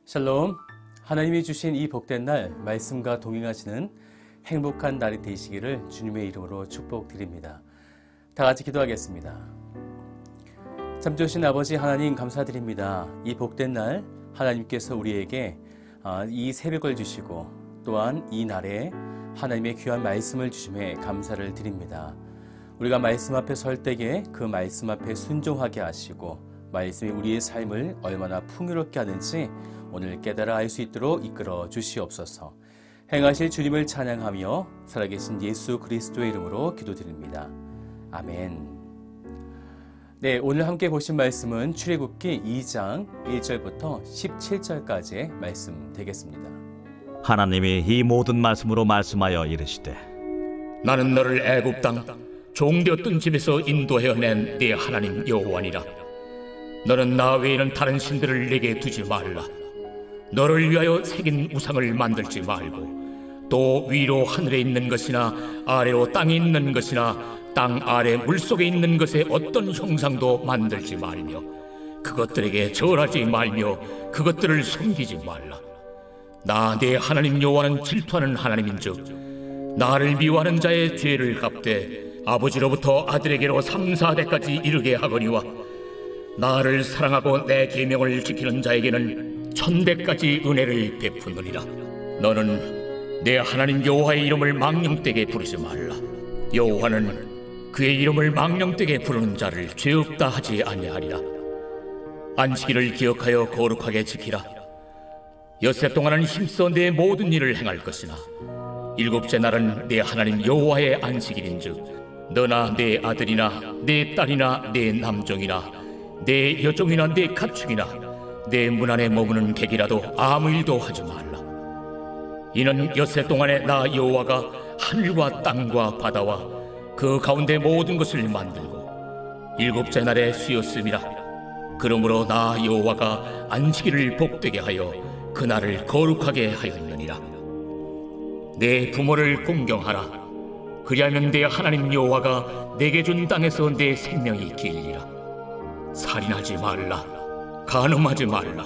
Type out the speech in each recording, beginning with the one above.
샬롬, 하나님이 주신 이 복된 날 말씀과 동행하시는 행복한 날이 되시기를 주님의 이름으로 축복드립니다. 다 같이 기도하겠습니다. 참 좋으신 아버지 하나님 감사드립니다. 이 복된 날 하나님께서 우리에게 이 새벽을 주시고 또한 이 날에 하나님의 귀한 말씀을 주심에 감사를 드립니다. 우리가 말씀 앞에 설 때에 그 말씀 앞에 순종하게 하시고 말씀이 우리의 삶을 얼마나 풍요롭게 하는지 오늘 깨달아 알 수 있도록 이끌어 주시옵소서. 행하실 주님을 찬양하며 살아계신 예수 그리스도의 이름으로 기도드립니다. 아멘. 네, 오늘 함께 보신 말씀은 출애굽기 2장 1절부터 17절까지의 말씀 되겠습니다. 하나님이 이 모든 말씀으로 말씀하여 이르시되 나는 너를 애굽 땅 종되었던 집에서 인도하여 낸 네 하나님 여호와니라. 너는 나 외에는 다른 신들을 내게 두지 말라. 너를 위하여 새긴 우상을 만들지 말고 또 위로 하늘에 있는 것이나 아래로 땅에 있는 것이나 땅 아래 물속에 있는 것의 어떤 형상도 만들지 말며 그것들에게 절하지 말며 그것들을 섬기지 말라. 나 네 하나님 여호와는 질투하는 하나님인즉 나를 미워하는 자의 죄를 갚되 아버지로부터 아들에게로 3, 4대까지 이르게 하거니와 나를 사랑하고 내 계명을 지키는 자에게는 1000대까지 은혜를 베푸느니라. 너는 내 하나님 여호와의 이름을 망령되게 부르지 말라. 여호와는 그의 이름을 망령되게 부르는 자를 죄 없다 하지 아니하리라. 안식일을 기억하여 거룩하게 지키라. 엿새 동안은 힘써 내 모든 일을 행할 것이나 일곱째 날은 내 하나님 여호와의 안식일인즉 너나 내 아들이나 내 딸이나 내 남종이나 내 여종이나 내 가축이나 내 문 안에 머무는 객이라도 아무 일도 하지 말라. 이는 엿새 동안에 나 여호와가 하늘과 땅과 바다와 그 가운데 모든 것을 만들고 일곱째 날에 쉬었음이라. 그러므로 나 여호와가 안식일을 복되게 하여 그날을 거룩하게 하였느니라. 내 부모를 공경하라. 그리하면 내 하나님 여호와가 내게 준 땅에서 내 생명이 길리라. 살인하지 말라. 간음하지 말라.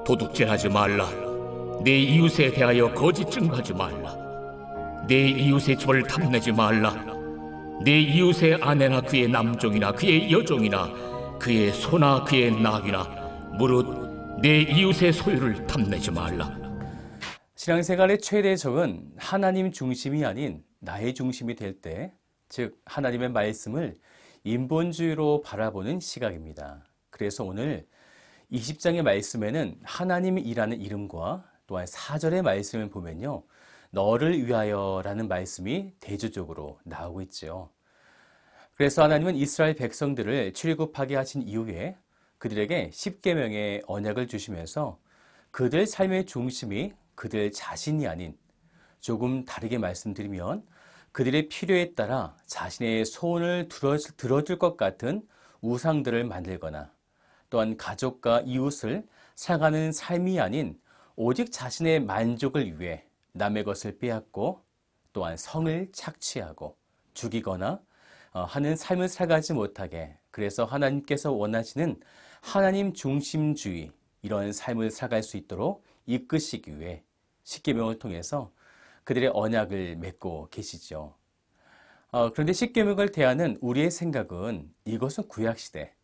도둑질하지 말라. 내 이웃에 대하여 거짓 증거하지 말라. 내 이웃의 집을 탐내지 말라. 내 이웃의 아내나 그의 남종이나 그의 여종이나 그의 소나 그의 나귀나 무릇 내 이웃의 소유를 탐내지 말라. 신앙생활의 최대의 적은 하나님 중심이 아닌 나의 중심이 될 때, 즉 하나님의 말씀을 인본주의로 바라보는 시각입니다. 그래서 오늘 20장의 말씀에는 하나님이라는 이름과 또한 4절의 말씀을 보면요, 너를 위하여라는 말씀이 대조적으로 나오고 있죠. 그래서 하나님은 이스라엘 백성들을 출애굽하게 하신 이후에 그들에게 10계명의 언약을 주시면서 그들 삶의 중심이 그들 자신이 아닌, 조금 다르게 말씀드리면 그들의 필요에 따라 자신의 소원을 들어줄 것 같은 우상들을 만들거나 또한 가족과 이웃을 사랑하는 삶이 아닌 오직 자신의 만족을 위해 남의 것을 빼앗고 또한 성을 착취하고 죽이거나 하는 삶을 살아가지 못하게, 그래서 하나님께서 원하시는 하나님 중심주의, 이런 삶을 살아갈 수 있도록 이끄시기 위해 십계명을 통해서 그들의 언약을 맺고 계시죠. 그런데 십계명을 대하는 우리의 생각은 이것은 구약시대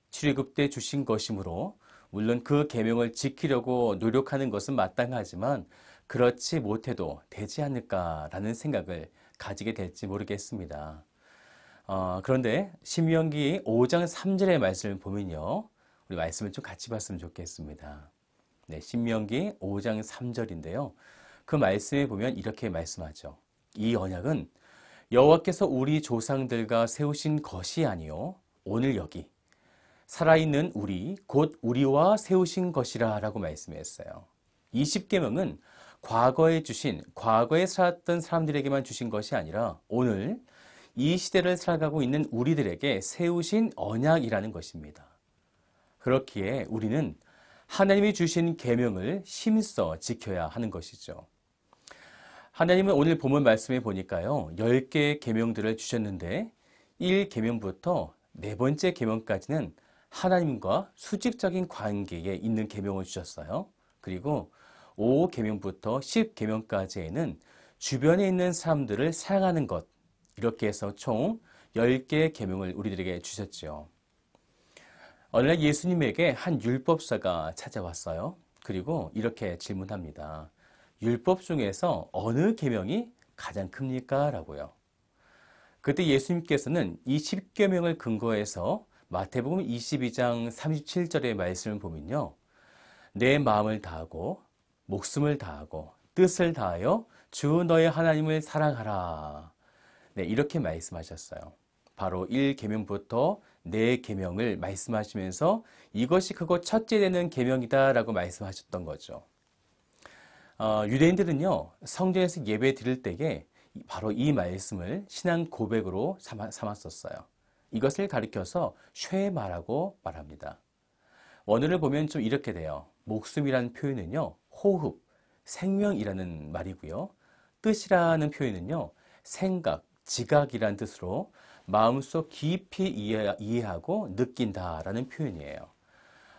출애굽 때 주신 것이므로 물론 그 계명을 지키려고 노력하는 것은 마땅하지만 그렇지 못해도 되지 않을까라는 생각을 가지게 될지 모르겠습니다. 그런데 신명기 5장 3절의 말씀을 보면요, 우리 말씀을 좀 같이 봤으면 좋겠습니다. 네, 신명기 5장 3절인데요. 그 말씀에 보면 이렇게 말씀하죠. 이 언약은 여호와께서 우리 조상들과 세우신 것이 아니요 오늘 여기 살아있는 우리 곧 우리와 세우신 것이라 라고 말씀했어요. 이 십계명은 과거에 살았던 사람들에게만 주신 것이 아니라 오늘 이 시대를 살아가고 있는 우리들에게 세우신 언약이라는 것입니다. 그렇기에 우리는 하나님이 주신 계명을 힘써 지켜야 하는 것이죠. 하나님은 오늘 본문 말씀에 보니까요, 10개의 계명들을 주셨는데 1계명부터 네 번째 계명까지는 하나님과 수직적인 관계에 있는 계명을 주셨어요. 그리고 5계명부터 10계명까지에는 주변에 있는 사람들을 사랑하는 것, 이렇게 해서 총 10개의 계명을 우리들에게 주셨죠. 어느 날 예수님에게 한 율법사가 찾아왔어요. 그리고 이렇게 질문합니다. 율법 중에서 어느 계명이 가장 큽니까? 라고요. 그때 예수님께서는 이 10계명을 근거해서 마태복음 22장 37절의 말씀을 보면요. 내 마음을 다하고 목숨을 다하고 뜻을 다하여 주 너의 하나님을 사랑하라. 네, 이렇게 말씀하셨어요. 바로 1계명부터 4계명을 말씀하시면서 이것이 크고 첫째 되는 계명이다라고 말씀하셨던 거죠. 유대인들은요, 성전에서 예배 드릴 때에 바로 이 말씀을 신앙 고백으로 삼았었어요. 이것을 가리켜서 쉐마라고 말합니다. 원어를 보면 좀 이렇게 돼요. 목숨이라는 표현은요, 호흡, 생명이라는 말이고요. 뜻이라는 표현은요, 생각, 지각이라는 뜻으로 마음속 깊이 이해하고 느낀다라는 표현이에요.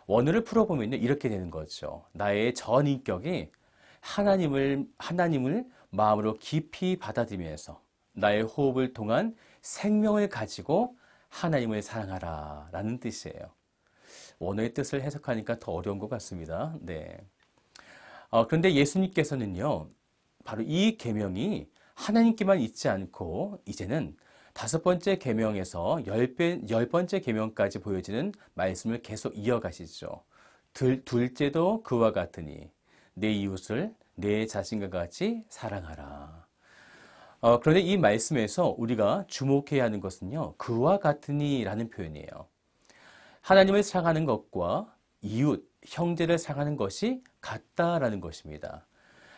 원어를 풀어보면 이렇게 되는 거죠. 나의 전 인격이 하나님을 마음으로 깊이 받아들이면서 나의 호흡을 통한 생명을 가지고 하나님을 사랑하라 라는 뜻이에요. 원어의 뜻을 해석하니까 더 어려운 것 같습니다. 네. 그런데 예수님께서는요, 바로 이 계명이 하나님께만 있지 않고 이제는 5번째 계명에서 10번째 계명까지 보여지는 말씀을 계속 이어가시죠. 둘째도 그와 같으니 내 이웃을 내 자신과 같이 사랑하라. 그런데 이 말씀에서 우리가 주목해야 하는 것은요, 그와 같으니 라는 표현이에요. 하나님을 사랑하는 것과 이웃, 형제를 사랑하는 것이 같다라는 것입니다.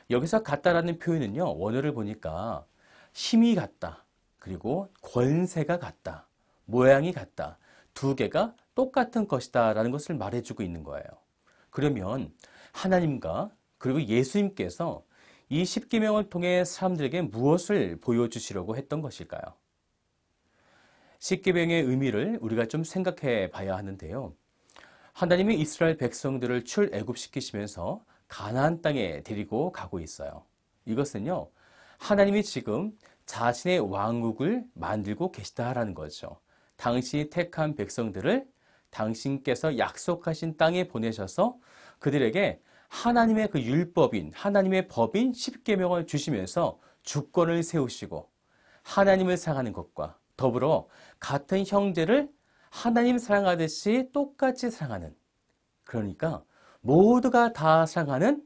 여기서 같다라는 표현은요, 원어를 보니까 힘이 같다, 그리고 권세가 같다, 모양이 같다, 두 개가 똑같은 것이다 라는 것을 말해주고 있는 거예요. 그러면 하나님과 그리고 예수님께서 이 10계명을 통해 사람들에게 무엇을 보여주시려고 했던 것일까요? 10계명의 의미를 우리가 좀 생각해 봐야 하는데요. 하나님이 이스라엘 백성들을 출애굽시키시면서 가나안 땅에 데리고 가고 있어요. 이것은요, 하나님이 지금 자신의 왕국을 만들고 계시다라는 거죠. 당신이 택한 백성들을 당신께서 약속하신 땅에 보내셔서 그들에게 하나님의 그 율법인, 하나님의 법인 10계명을 주시면서 주권을 세우시고 하나님을 사랑하는 것과 더불어 같은 형제를 하나님 사랑하듯이 똑같이 사랑하는, 그러니까 모두가 다 사랑하는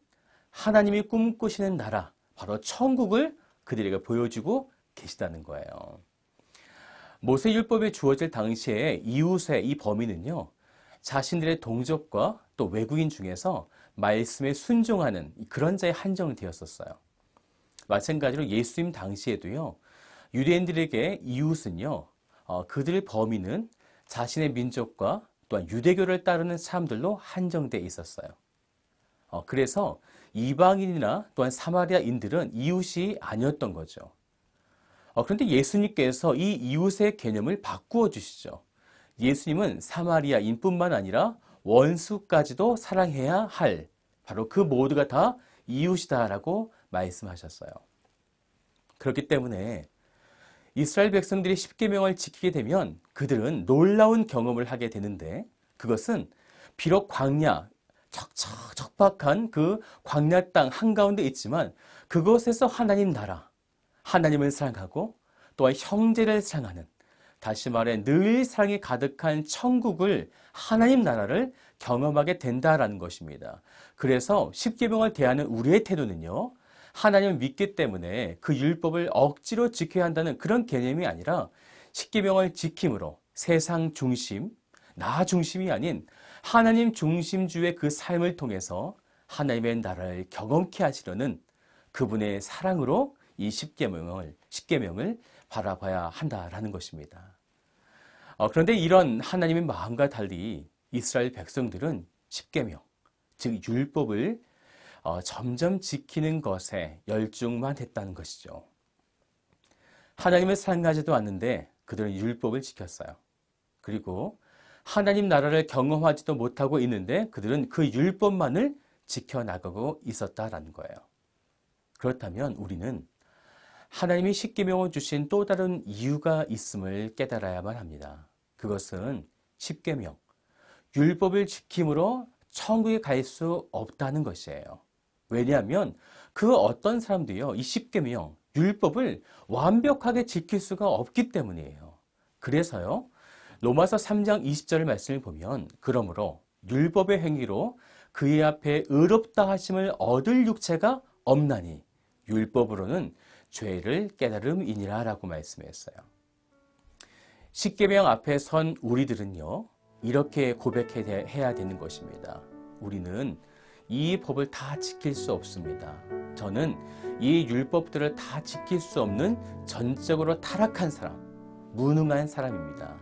하나님이 꿈꾸시는 나라, 바로 천국을 그들에게 보여주고 계시다는 거예요. 모세율법에 주어질 당시에 이웃의 이 범위는요, 자신들의 동족과 또 외국인 중에서 말씀에 순종하는 그런 자에 한정되었었어요. 마찬가지로 예수님 당시에도요, 유대인들에게 이웃은요, 그들의 범위는 자신의 민족과 또한 유대교를 따르는 사람들로 한정되어 있었어요. 그래서 이방인이나 또한 사마리아인들은 이웃이 아니었던 거죠. 그런데 예수님께서 이 이웃의 개념을 바꾸어 주시죠. 예수님은 사마리아인뿐만 아니라 원수까지도 사랑해야 할, 바로 그 모두가 다 이웃이다라고 말씀하셨어요. 그렇기 때문에 이스라엘 백성들이 10계명을 지키게 되면 그들은 놀라운 경험을 하게 되는데, 그것은 비록 광야, 척박한 그 광야 땅 한가운데 있지만 그곳에서 하나님 나라, 하나님을 사랑하고 또한 형제를 사랑하는, 다시 말해 늘 사랑이 가득한 천국을, 하나님 나라를 경험하게 된다라는 것입니다. 그래서 10계명을 대하는 우리의 태도는요, 하나님을 믿기 때문에 그 율법을 억지로 지켜야 한다는 그런 개념이 아니라 10계명을 지킴으로 세상 중심, 나 중심이 아닌 하나님 중심주의 그 삶을 통해서 하나님의 나라를 경험케 하시려는 그분의 사랑으로 이 10계명을 바라봐야 한다라는 것입니다. 그런데 이런 하나님의 마음과 달리 이스라엘 백성들은 10계명, 즉 율법을 점점 지키는 것에 열중만 했다는 것이죠. 하나님을 사랑하지도 않는데 그들은 율법을 지켰어요. 그리고 하나님 나라를 경험하지도 못하고 있는데 그들은 그 율법만을 지켜나가고 있었다라는 거예요. 그렇다면 우리는 하나님이 십계명을 주신 또 다른 이유가 있음을 깨달아야만 합니다. 그것은 십계명, 율법을 지킴으로 천국에 갈 수 없다는 것이에요. 왜냐하면 그 어떤 사람도요, 이 십계명, 율법을 완벽하게 지킬 수가 없기 때문이에요. 그래서요, 로마서 3장 20절 말씀을 보면 그러므로 율법의 행위로 그의 앞에 의롭다 하심을 얻을 육체가 없나니 율법으로는 죄를 깨달음이니라 라고 말씀했어요. 십계명 앞에 선 우리들은요, 이렇게 고백해야 되는 것입니다. 우리는 이 법을 다 지킬 수 없습니다. 저는 이 율법들을 다 지킬 수 없는 전적으로 타락한 사람, 무능한 사람입니다.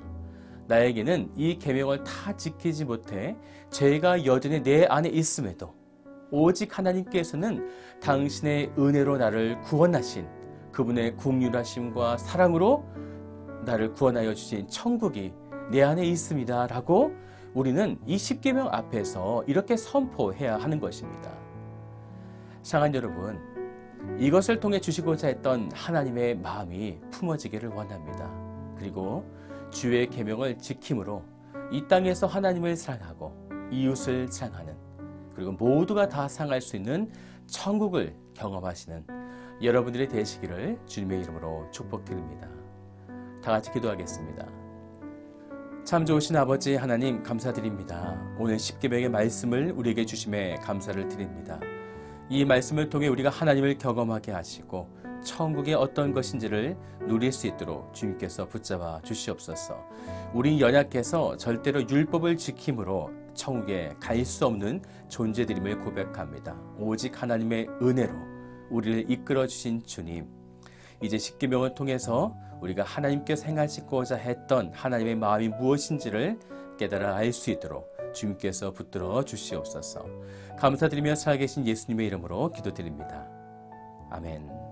나에게는 이 계명을 다 지키지 못해 죄가 여전히 내 안에 있음에도 오직 하나님께서는 당신의 은혜로 나를 구원하신 그분의 긍휼하심과 사랑으로 나를 구원하여 주신 천국이 내 안에 있습니다 라고 우리는 이 십계명 앞에서 이렇게 선포해야 하는 것입니다. 사랑하는 여러분, 이것을 통해 주시고자 했던 하나님의 마음이 품어지기를 원합니다. 그리고 주의 계명을 지킴으로 이 땅에서 하나님을 사랑하고 이웃을 사랑하는, 그리고 모두가 다 사랑할 수 있는 천국을 경험하시는 여러분들이 되시기를 주님의 이름으로 축복드립니다. 다 같이 기도하겠습니다. 참 좋으신 아버지 하나님 감사드립니다. 오늘 십계명의 말씀을 우리에게 주심에 감사를 드립니다. 이 말씀을 통해 우리가 하나님을 경험하게 하시고 천국이 어떤 것인지를 누릴 수 있도록 주님께서 붙잡아 주시옵소서. 우린 연약해서 절대로 율법을 지킴으로 천국에 갈 수 없는 존재들임을 고백합니다. 오직 하나님의 은혜로 우리를 이끌어 주신 주님, 이제 십계명을 통해서 우리가 하나님께서 행하시고자 했던 하나님의 마음이 무엇인지를 깨달아 알 수 있도록 주님께서 붙들어 주시옵소서. 감사드리며 살아계신 예수님의 이름으로 기도드립니다. 아멘.